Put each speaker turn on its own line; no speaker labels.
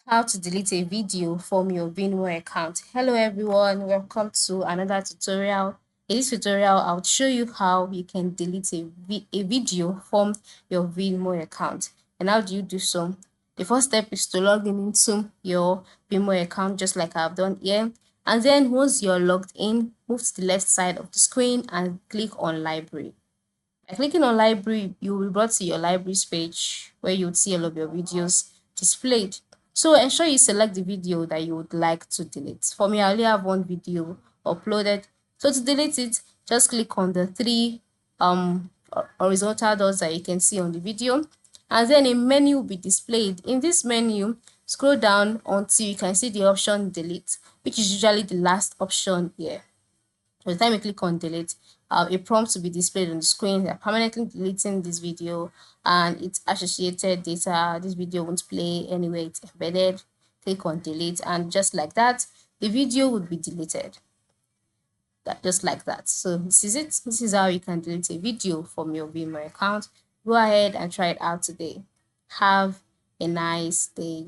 How to delete a video from your Vimeo account. Hello everyone, welcome to another tutorial. In this tutorial, I'll show you how you can delete a video from your Vimeo account. And how do you do so? The first step is to log in into your Vimeo account just like I've done here. And then once you're logged in, move to the left side of the screen and click on library. By clicking on library, you will be brought to your libraries page where you would see all of your videos displayed. So ensure you select the video that you would like to delete. For me, I only have one video uploaded. So to delete it, just click on the three horizontal dots that you can see on the video, and then a menu will be displayed. In this menu, scroll down until you can see the option delete, which is usually the last option here. By the time you click on delete, a prompt will be displayed on the screen that permanently deleting this video and its associated data. This video won't play anywhere it's embedded. Click on delete, and just like that, the video would be deleted. Just like that. So this is it. This is how you can delete a video from your Vimeo account. Go ahead and try it out today. Have a nice day.